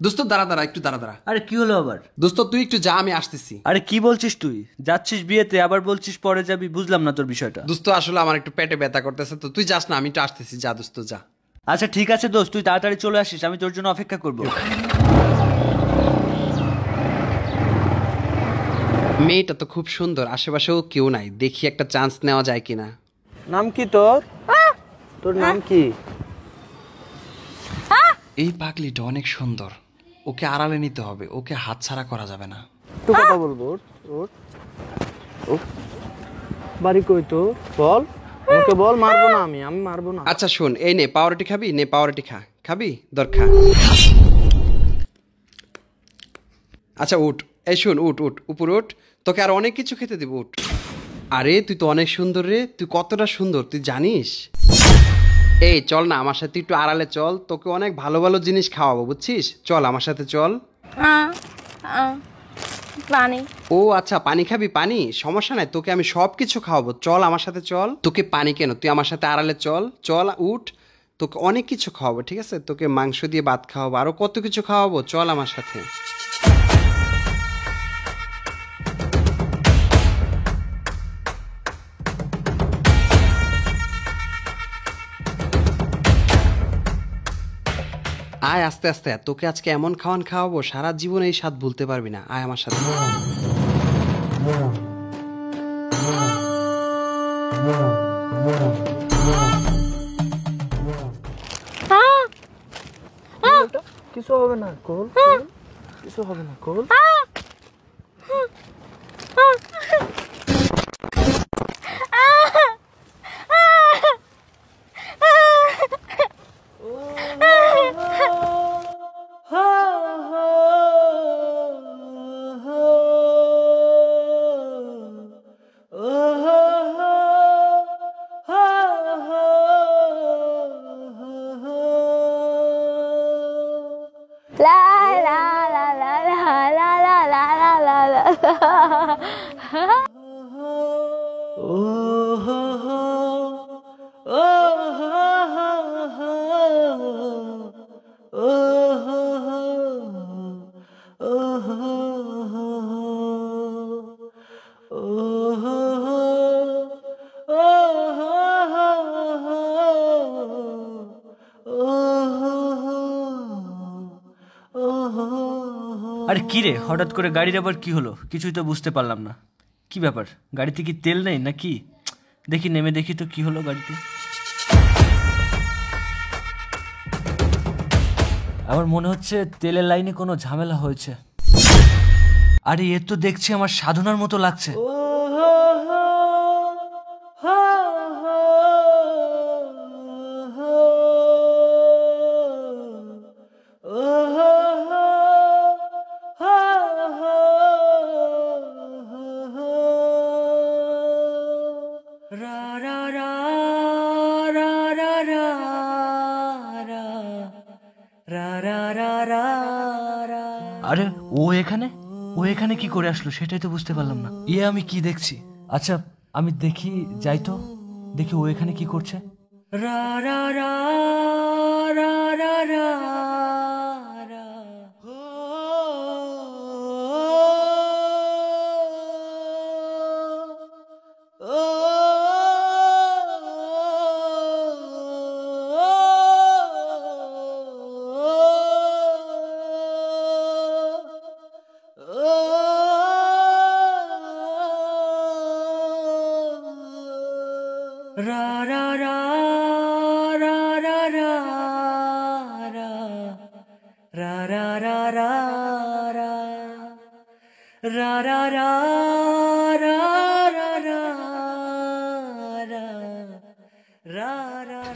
দোস্ত দাঁড়া দাঁড়া, একটু দাঁড়া দাঁড়া। আরে কি হলো আবার? দোস্ত তুই একটু যা, আমি আসতেছি। আরে কি বলছিস তুই? যাচ্ছিস বিয়েতে আবার বলছিস পরে যাবি, বুঝলাম না তোর বিষয়টা। দোস্ত আসলে আমার একটু পেটে ব্যথা করতেছে, তো তুই যাস না, আমি একটু আসতেছি। যা দোস্ত যা। আচ্ছা ঠিক আছে দোস্ত, তুই তাড়াতাড়ি চলে আসিস, আমি তোর জন্য অপেক্ষা করব। মেয়েটা তো খুব সুন্দর, আশেপাশেও কেউ নাই, দেখি একটা চান্স নেওয়া যায় কিনা। নাম কি তোর? তোর নাম কি? এই পাগলিটা অনেক সুন্দর, ওকে আড়ালে নিতে হবে, ওকে হাতছাড়া করা যাবে না। একটু কথা বলবো। ওর বাড়ি কই তো? বল আমাকে বল, মারবো না আমি মারবো না। আচ্ছা শোন, এই নে পাউরুটি খাবি, নে পাউরুটি খা। খাবি? দরকার। আচ্ছা উঠ, এই শোন, উঠ উঠ, উপর উঠ, তোকে আর অনেক কিছু খেতে দিব, উঠ। আরে তুই তো অনেক সুন্দর রে, তুই কতটা সুন্দর তুই জানিস? এই চল না আমার সাথে, একটু আড়ালে চল, তোকে অনেক ভালো ভালো জিনিস খাওয়াবো, বুঝছিস? চল আমার সাথে চল। পানি। ও আচ্ছা, পানি খাবি? পানি সমস্যা নাই, তোকে আমি সব কিছু খাওয়াবো, চল আমার সাথে চল। তোকে পানি কেন, তুই আমার সাথে আড়ালে চল, চল উঠ, তোকে অনেক কিছু খাওয়াবো, ঠিক আছে? তোকে মাংস দিয়ে ভাত খাওয়াবো, আরো কত কিছু খাওয়াবো, চল আমার সাথে। আয় আস্তে আস্তে, তোকে আজকে এমন খাওয়ান খাওয়াবো সারা জীবন এই স্বাদ ভুলতে পারবি না। আয় আমার সাথে। কিছু হবে না কোল, কিছু হবে না কোল। আরে কি রে, হঠাৎ করে গাড়ির আবার কি হলো? কিছুই তো বুঝতে পারলাম না, কি ব্যাপার? গাড়িতে কি তেল নেই নাকি? দেখি নেমে দেখি তো কি হলো গাড়িতে। আমার মনে হচ্ছে তেলের লাইনে কোনো ঝামেলা হয়েছে। আরে এ তো দেখছি আমার সাধনার মতো লাগছে। আরে ও এখানে কি করে আসলো সেটাই তো বুঝতে পারলাম না। আমি কি দেখছি? আচ্ছা আমি দেখি, যাই তো দেখি ও এখানে কি করছে।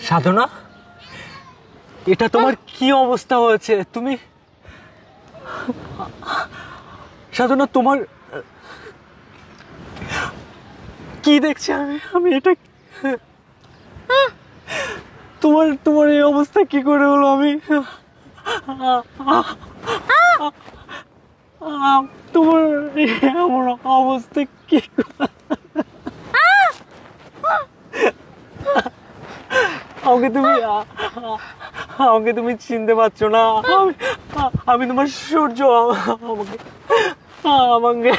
সাধনা, এটা তোমার কি অবস্থা হয়েছে? তুমি সাধনা, তোমার কি দেখছি আমি এটা তোমার এই অবস্থা কি করে হলো? আমি তোমার এমন অবস্থা কি আমাকে তুমি চিনতে পারছো না? আমি তোমার সূর্য। আমাকে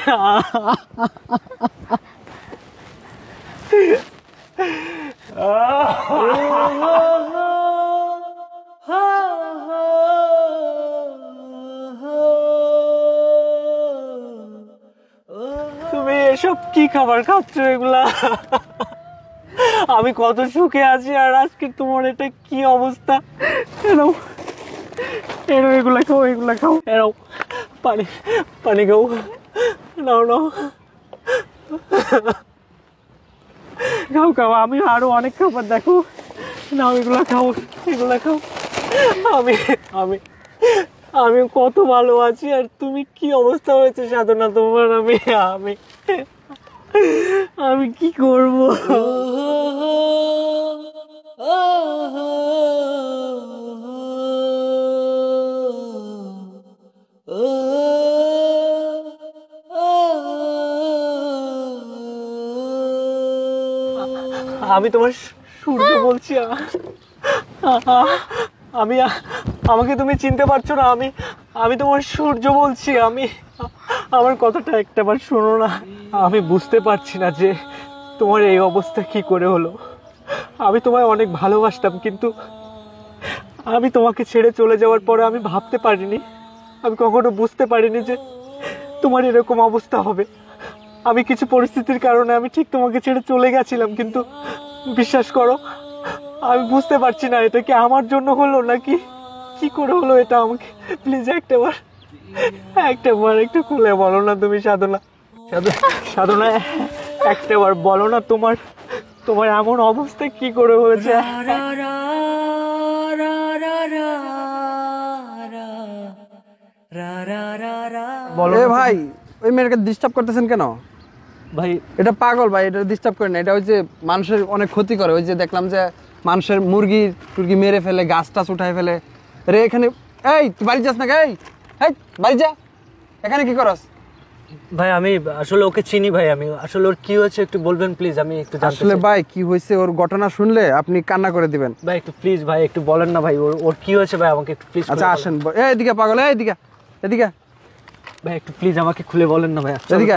তুমি এসব কি খাবার খাচ্ছ এগুলা? আমি কত সুখে আছি, আর আজকে তোমার এটা কি অবস্থা? এরাও এরাও এগুলা খাও, এগুলা খাও, এরাও পানি পানি খাও, নাও নাও, খাও খাও। আমি আরো অনেক খাবার, দেখো, নাও এগুলা খাও, এগুলা খাও। আমি আমি আমি কত ভালো আছি, আর তুমি কি অবস্থা হয়েছে সাধনা তোমার? আমি আমি আমি কি করবো? আমি তোমার সূর্য বলছি। আমি আমাকে তুমি চিনতে পারছো না? আমি তোমার সূর্য বলছি। আমার কথাটা একটাবার শোনো না। আমি বুঝতে পারছি না যে তোমার এই অবস্থা কি করে হলো। আমি তোমায় অনেক ভালোবাসতাম, কিন্তু আমি তোমাকে ছেড়ে চলে যাওয়ার পরে আমি ভাবতে পারিনি, আমি কখনো বুঝতে পারিনি যে তোমার এরকম অবস্থা হবে। আমি কিছু পরিস্থিতির কারণে আমি ঠিক তোমাকে ছেড়ে চলে গেছিলাম, কিন্তু বিশ্বাস করো আমি বুঝতে পারছি না এটা কি আমার জন্য হলো নাকি কি করে হলো এটা। আমাকে প্লিজ একটাবার একটু খুলে বলো না তুমি সাধনা। সাধনা একটাবার বলো না তোমার এমন অবস্থা কি করে হয়েছে। এ ভাই, ওই মেয়েটাকে ডিস্টার্ব করতেছেন কেন ভাই? এটা পাগল ভাই, এটা ডিস্টার্ব করে না। এটা ওই যে মানুষের অনেক ক্ষতি করে। ওই যে দেখলাম যে মানুষের মুরগি টুরগি মেরে ফেলে, গাছ টাছ উঠায় ফেলে। রে এখানে, এই তুই বাড়ি যাস না? এই বাড়ি যা, এখানে কি করস? ভাই আমি আসলে ওকে চিনি ভাই। আমি আসলে ওর কি হয়েছে একটু বলবেন প্লিজ? আমি একটু আসলে ভাই কি হয়েছে ওর ঘটনা শুনলে আপনি কান্না করে দিবেন ভাই। একটু প্লিজ ভাই একটু বলেন না ভাই, ওর কি হয়েছে ভাই? আমাকে একটু প্লিজ। আচ্ছা আসেন, এদিকে পাগল, এদিকে এদিকে ভাই একটু প্লিজ আমাকে খুলে বলেন না ভাই। এদিকে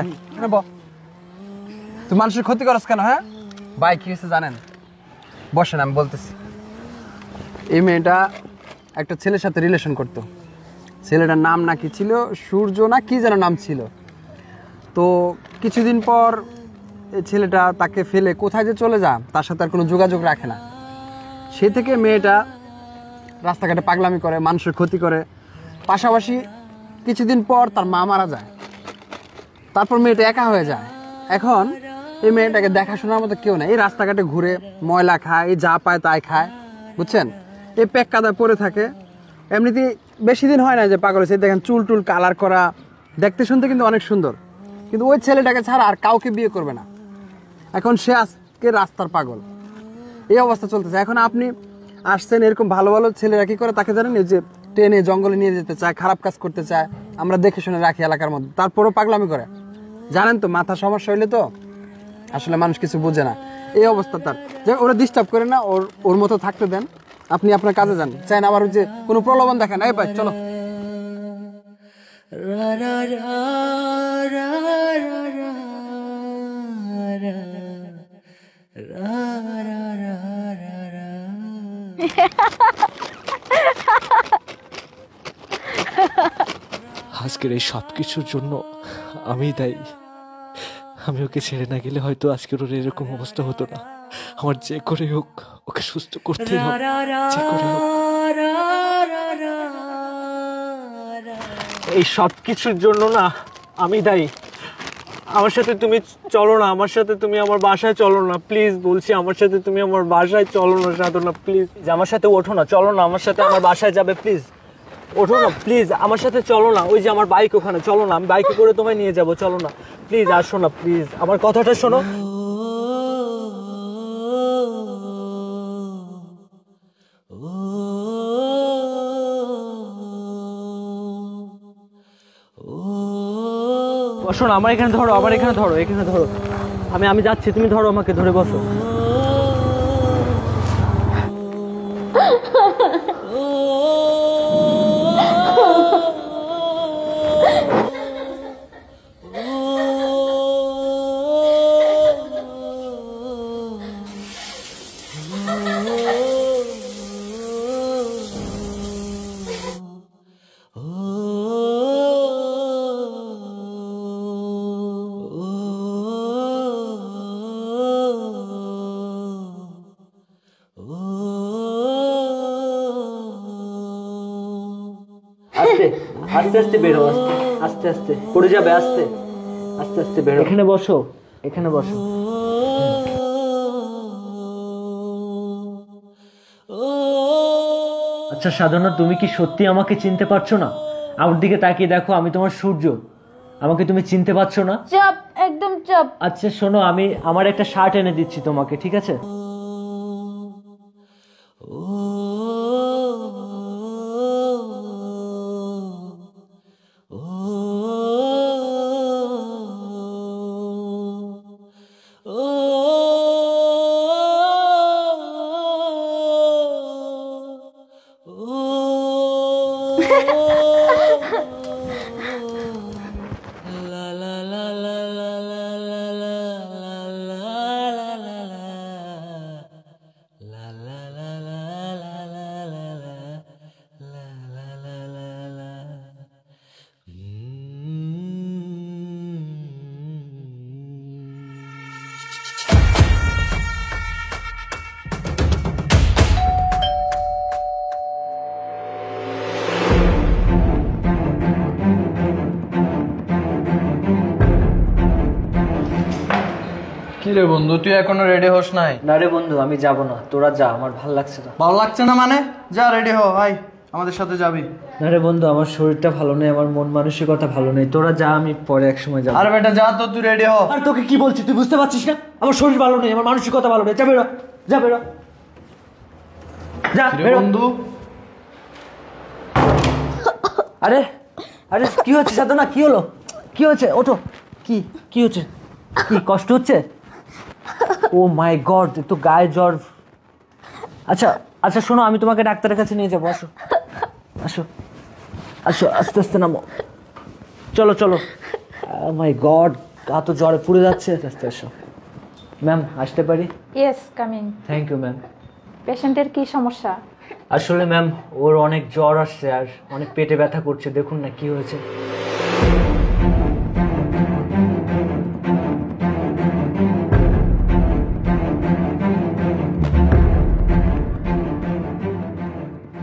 তুই মানুষের ক্ষতি করস কেন? হ্যাঁ ভাই কি হয়েছে জানেন? বসেন আমি বলতেছি। এই মেয়েটা একটা ছেলের সাথে রিলেশন করতো। ছেলেটার নাম না কি ছিল, সূর্য না কি যেন নাম ছিল। তো কিছুদিন পর এই ছেলেটা তাকে ফেলে কোথায় যে চলে যা, তার সাথে আর কোনো যোগাযোগ রাখে না। সে থেকে মেয়েটা রাস্তাঘাটে পাগলামি করে, মানুষের ক্ষতি করে। পাশাপাশি কিছুদিন পর তার মা মারা যায়। তারপর মেয়েটা একা হয়ে যায়। এখন এই মেয়েটাকে দেখাশোনার মতো কেউ নেই। এই রাস্তাঘাটে ঘুরে ময়লা খায়, এই যা পায় তাই খায়, বুঝছেন? এই প্যাক কাদায় পরে থাকে। এমনিতেই বেশি দিন হয় না যে পাগল হয়েছে। দেখেন চুল টুল কালার করা, দেখতে শুনতে কিন্তু অনেক সুন্দর, কিন্তু ওই ছেলেটাকে ছাড়া আর কাউকে বিয়ে করবে না। এখন সে আজকে রাস্তার পাগল, এই অবস্থা চলতেছে। এখন আপনি আসছেন, এরকম ভালো ভালো ছেলেরা কি করে তাকে জানেন, যে ট্রেনে জঙ্গলে নিয়ে যেতে চায়, খারাপ কাজ করতে চায়, আমরা দেখে শুনে রাখি এলাকার মধ্যে, তারপরও পাগলামি করে। জানেন তো মাথা সমস্যা হইলে তো আসলে মানুষ কিছু বোঝে না। এই অবস্থা তার, যে ওরা ডিস্টার্ব করে না, ওর মতো থাকতে দেন। আপনি আপনার কাজে যান, চান আবার যে কোনো প্রলোভন দেখেন। এই ভাই চলো। আজকের এই সব কিছুর জন্য আমি দায়ী। আমি ওকে ছেড়ে না গেলে হয়তো আজকের ওর এরকম অবস্থা হতো না। আমার যে করে হোক ওকে সুস্থ করতে হবে, যে করে হোক। এই সব কিছুর জন্য না আমি দায়ী। আমার সাথে তুমি চলো না, আমার সাথে তুমি আমার বাসায় চলো না প্লিজ বলছি। আমার সাথে তুমি আমার বাসায় চলো না সাধনা প্লিজ। আমার সাথে ওঠো না, চলো না আমার সাথে, আমার বাসায় যাবে প্লিজ। ওঠো না প্লিজ, আমার সাথে চলো না। ওই যে আমার বাইক ওখানে, চলো না, আমি বাইকে করে তোমায় নিয়ে যাবো, চলো না প্লিজ, আসো না প্লিজ, আমার কথাটা শোনো। বসো না, আমার এখানে ধরো, আমার এখানে ধরো, এখানে ধরো। আমি যাচ্ছি, তুমি ধরো আমাকে, ধরে বসো। আস্তে আস্তে আস্তে বেরো, আস্তে আস্তে আস্তে পড়ে যাবে, আস্তে আস্তে আস্তে বেরো। এখানে বসো, এখানে বসো। আচ্ছা সাধনা, তুমি কি সত্যি আমাকে চিনতে পারছো না? আমার দিকে তাকিয়ে দেখো, আমি তোমার সূর্য। আমাকে তুমি চিনতে পারছো না? চুপ, একদম চুপ। আচ্ছা শোনো, আমি আমার একটা শার্ট এনে দিচ্ছি তোমাকে, ঠিক আছে? কি রে বন্ধু, তুই এখনো রেডি হোস নাই? না রে বন্ধু, আমি যাব না, তোরা যা, আমার ভালো লাগছে না। ভালো লাগছে না মানে? যা রেডি হ, ভাই আমাদের সাথে যাবি। না রে বন্ধু, আমার শরীরটা ভালো নেই, আমার মন মানসিকতা ভালো নেই, তোরা যা, আমি পরে এক সময় যাবো। আরে বেটা যা তো, তুই রেডি হ। আর তোকে কি বলছি, তুই বুঝতে পারছিস না? আমার শরীর ভালো নেই, আমার মানসিকতা ভালো নেই, যা বেরো, যা বেরো, যা বেরো। বন্ধু আরে আরে কি হচ্ছে সাধনা, কি হলো, কি হচ্ছে? ওঠো। কি কি হচ্ছে? কি কষ্ট হচ্ছে? ও মাই গড, তো গায়ে জ্বর। আচ্ছা আচ্ছা শোনো, আমি তোমাকে ডাক্তারের কাছে নিয়ে যাবো, আসো আসো আসো, আস্তে আস্তে নামো, চলো চলো। মাই গড, গা তো জ্বরে পুড়ে যাচ্ছে। আস্তে আসো। ম্যাম আসতে পারি? Yes, coming. Thank you ma'am. পেশেন্টের কি সমস্যা? আসলে ম্যাম, ওর অনেক জ্বর আসছে আর অনেক পেটে ব্যথা করছে, দেখুন না কি হয়েছে।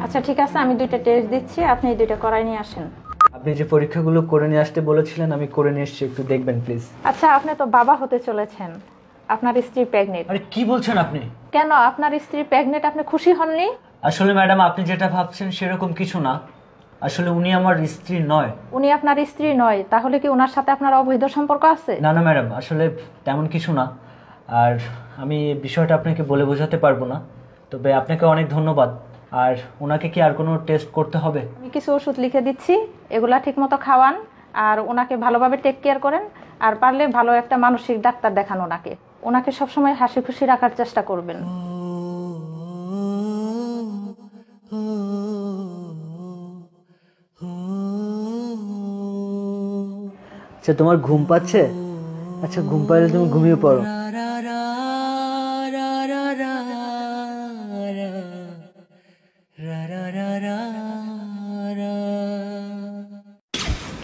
আচ্ছা ঠিক আছে, আমি 2টা টেস্ট দিচ্ছি, আপনি এই 2টা করাই নিয়ে আসেন। আপনি যে পরীক্ষাগুলো করে নিয়ে আসতে বলেছিলেন, আমি করে নিয়ে এসেছি, একটু দেখবেন প্লিজ। আচ্ছা, আপনি তো বাবা হতে চলেছেন, আপনার স্ত্রী প্রেগনেন্ট। আরে কি বলছেন আপনি? কেন, আপনার স্ত্রী প্রেগনেন্ট, আপনি খুশি হননি? আসলে ম্যাডাম, আপনি যেটা ভাবছেন সেরকম কিছু না। আসলে উনি আমার স্ত্রী নয়। উনি আপনার স্ত্রী নয়, তাহলে কি ওনার সাথে আপনার অবৈধ সম্পর্ক আছে? না না ম্যাডাম, আসলে তেমন কিছু না। আর আমি বিষয়টা আপনাকে বলে বোঝাতে পারবো না, তবে আপনাকে অনেক ধন্যবাদ। আর ওনাকে কি আর কোনো টেস্ট করতে হবে? আমি কিছু ওষুধ লিখে দিচ্ছি, এগুলা ঠিকমতো খাওয়ান, আর ওনাকে ভালোভাবে টেক কেয়ার করেন, আর পারলে ভালো একটা মানসিক ডাক্তার দেখান ওনাকে। ওনাকে সবসময় হাসি খুশি রাখার চেষ্টা করবেন। আচ্ছা, তোমার ঘুম পাচ্ছে? আচ্ছা, ঘুম পাইলে তুমি ঘুমিয়ে পড়ো।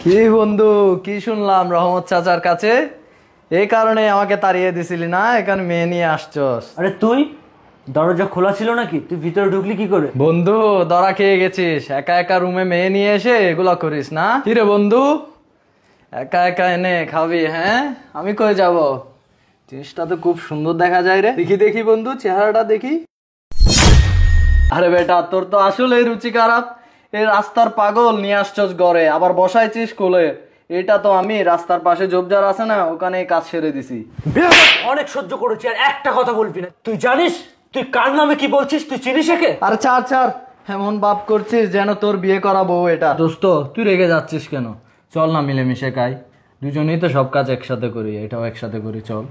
কি বন্ধু, কি শুনলাম রহমত চাচার কাছে এই কারণে আমাকে তাড়িয়ে দিছিলি না? এখানে মেয়ে নিয়ে আসছস? আরে তুই, দরজা খোলা ছিল নাকি? তুই ভিতরে ঢুকলি কি করে? বন্ধু ধরা খেয়ে গেছিস, একা একা রুমে মেয়ে নিয়ে এসে এগুলা করিস না? কি রে বন্ধু, একা একা এনে খাবি? হ্যাঁ, আমি কই যাব? জিনিসটা তো খুব সুন্দর দেখা যায় রে। দেখি দেখি বন্ধু, চেহারাটা দেখি। আরে বেটা, তোর তো আসলে রুচি খারাপ। এই রাস্তার পাগল নিয়ে আসছস ঘরে, আবার বসাইছিস কোলে। এটা তো আমি রাস্তার পাশে জবজার আছে না, ওখানে কাজ সেরে দিছি। অনেক সহ্য করেছি, আর একটা কথা বলবি না। তুই জানিস তুই কার নামে কি বলছিস? তুই চিনিস একে? আরে ছাড় ছাড়, এমন ভাব করছিস যেন তোর বিয়ে করা বউ এটা। দোস্ত, তুই রেগে যাচ্ছিস কেন? চল না মিলেমিশে খাই, দুজনেই তো সব কাজ একসাথে করি, এটাও একসাথে করি, চল।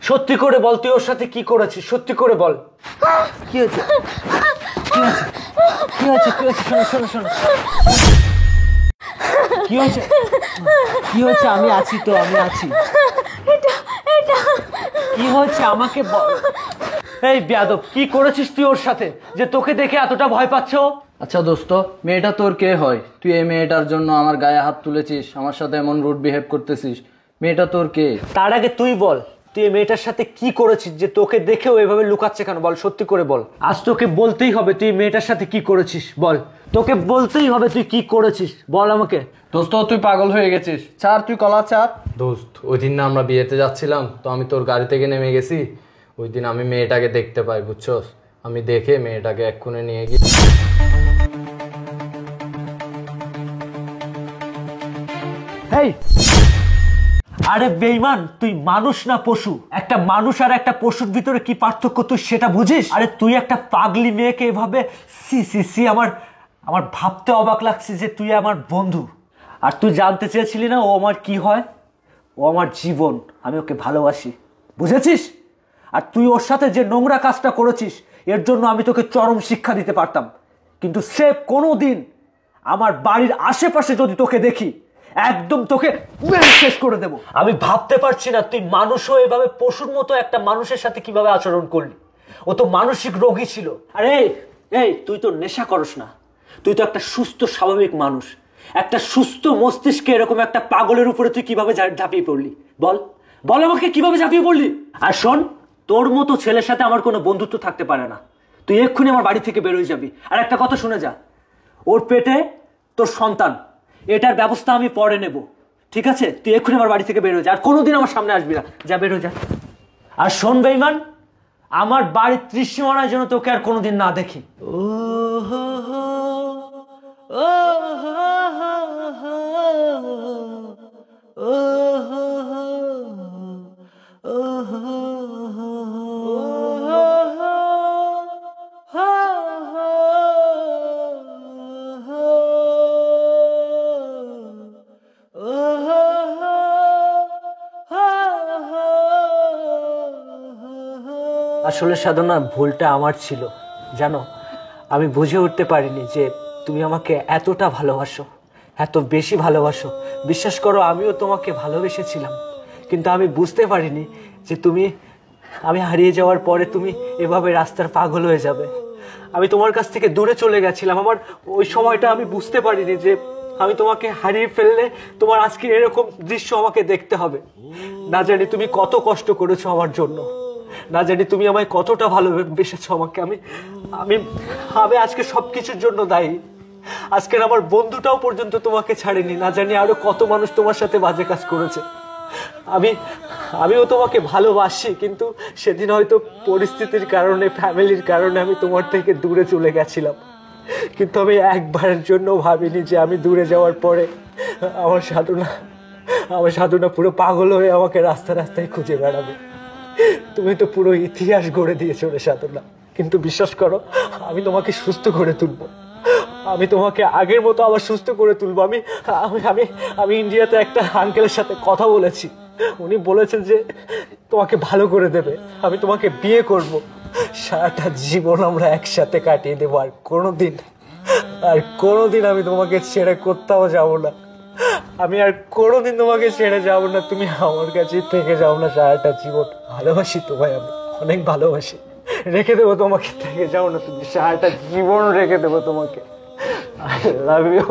সত্যি করে বল, তুই ওর সাথে কি করেছিস? সত্যি করে বল, কি হয়েছে? কি হয়েছে শোনো শোনো শোনো কি হয়েছে আমি আছি তো, আমি আছি। কি হয়েছে আমাকে বল। এই বেয়াদব, কি করেছিস তুই ওর সাথে যে তোকে দেখে এতটা ভয় পাচ্ছ? আচ্ছা দোস্ত, মেয়েটা তোর কে হয়? তুই এই মেয়েটার জন্য আমার গায়ে হাত তুলেছিস, আমার সাথে এমন রুড বিহেভ করতেছিস। মেয়েটা তোর কে? তার আগে তুই বল, তুই এই মেয়েটার সাথে কি করেছিস যে তোকে দেখেও এভাবে লুকাচ্ছে কেন? বল, সত্যি করে বল। আজ তোকে বলতেই হবে তুই মেয়েটার সাথে কি করেছিস। বল, তোকে বলতেই হবে তুই কি করেছিস, বল আমাকে। দোস্ত তুই পাগল হয়ে গেছিস, ছাড়, তুই কলা ছাড়। দোস্ত ওই দিন না আমরা বিয়েতে যাচ্ছিলাম, তো আমি তোর গাড়ি থেকে নেমে গেছি। ওই দিন আমি মেয়েটাকে দেখতে পাই, বুঝছস? আমি দেখে মেয়েটাকে এক্ষুনি নিয়ে গিয়ে এই, আরে বেঈমান, তুই মানুষ না পশু? একটা মানুষ আর একটা পশুর ভিতরে কি পার্থক্য তুই সেটা বুঝিস? আরে তুই একটা পাগলি মেয়েকে এভাবে সি সি সি, আমার ভাবতে অবাক লাগছে যে তুই আমার বন্ধু। আর তুই জানতে চেয়েছিলি না ও আমার কি হয়? ও আমার জীবন, আমি ওকে ভালোবাসি, বুঝেছিস? আর তুই ওর সাথে যে নোংরা কাজটা করেছিস এর জন্য আমি তোকে চরম শিক্ষা দিতে পারতাম, কিন্তু সে কোনোদিন আমার বাড়ির আশেপাশে যদি তোকে দেখি একদম তোকে মেরে শেষ করে দেব। আমি ভাবতে পারছি না তুই মানুষও এভাবে পশুর মতো একটা মানুষের সাথে কিভাবে আচরণ করলি। ও তো মানসিক রোগী ছিল। আরে এই, তুই তো নেশা করস না, তুই তো একটা সুস্থ স্বাভাবিক মানুষ। একটা সুস্থ মস্তিষ্কে এরকম একটা পাগলের উপরে তুই কিভাবে ঝাঁপিয়ে পড়লি? বল বল আমাকে, কিভাবে ঝাঁপিয়ে পড়লি? আর শোন, তোর মতো ছেলের সাথে আমার কোনো বন্ধুত্ব থাকতে পারে না। তুই এক্ষুনি আমার বাড়ি থেকে বেরোয় যাবি। আর একটা কথা শুনে যা, ওর পেটে তোর সন্তান, এটার ব্যবস্থা আমি পরে নেব, ঠিক আছে? তুই এক্ষুনি আমার বাড়ি থেকে বেরোয় যা, আর কোনোদিন আমার সামনে আসবি না। যা, বেরো যা। আর শোন বেঈমান, আমার বাড়ির ত্রিসীমানায় যেন তোকে আর কোনোদিন না দেখি। আসলে সাধনা, ভুলটা আমার ছিল, জানো? আমি বুঝে উঠতে পারিনি যে তুমি আমাকে এতটা ভালোবাসো, এত বেশি ভালোবাসো। বিশ্বাস করো, আমিও তোমাকে ভালোবেসেছিলাম, কিন্তু আমি বুঝতে পারিনি যে আমি হারিয়ে যাওয়ার পরে তুমি এভাবে রাস্তার পাগল হয়ে যাবে। আমি তোমার কাছ থেকে দূরে চলে গেছিলাম। আমার ওই সময়টা আমি বুঝতে পারিনি যে আমি তোমাকে হারিয়ে ফেললে তোমার আজকে এরকম দৃশ্য আমাকে দেখতে হবে। না জানি তুমি কত কষ্ট করেছো আমার জন্য, না জানি তুমি আমায় কতটা ভালোবেসেছো আমাকে। আমি আমি আমি আজকে সবকিছুর জন্য দায়ী। আজকের আমার বন্ধুটাও পর্যন্ত তোমাকে ছাড়েনি। না জানি আরো কত মানুষ তোমার সাথে বাজে কাজ করেছে। আমিও তোমাকে ভালোবাসি, কিন্তু সেদিন হয়তো পরিস্থিতির কারণে, ফ্যামিলির কারণে আমি তোমার থেকে দূরে চলে গেছিলাম। কিন্তু আমি একবারের জন্য ভাবিনি যে আমি দূরে যাওয়ার পরে আমার সাধনা পুরো পাগল হয়ে আমাকে রাস্তায় খুঁজে বেড়াবে। তুমি তো পুরো ইতিহাস গড়ে দিয়েছো রে সাধনা। কিন্তু বিশ্বাস করো, আমি তোমাকে সুস্থ করে তুলবো। আমি তোমাকে আগের মতো আবার সুস্থ করে তুলবো। আমি আমি আমি ইন্ডিয়াতে একটা আঙ্কেলের সাথে কথা বলেছি। উনি বলেছেন যে তোমাকে ভালো করে দেবে, আমি তোমাকে বিয়ে করব, সারাটা জীবন আমরা একসাথে কাটিয়ে দেবো। আর কোনোদিন আমি তোমাকে ছেড়ে কোথাও যাব না। আমি আর কোনোদিন তোমাকে ছেড়ে যাব না। তুমি আমার কাছে থেকে যাও না সারাটা জীবন। ভালোবাসি তোমায়, আমি অনেক ভালোবাসি। রেখে দেবো তোমাকে, থেকে যাও না তুমি, সারাটা জীবন রেখে দেবো তোমাকে। I love you.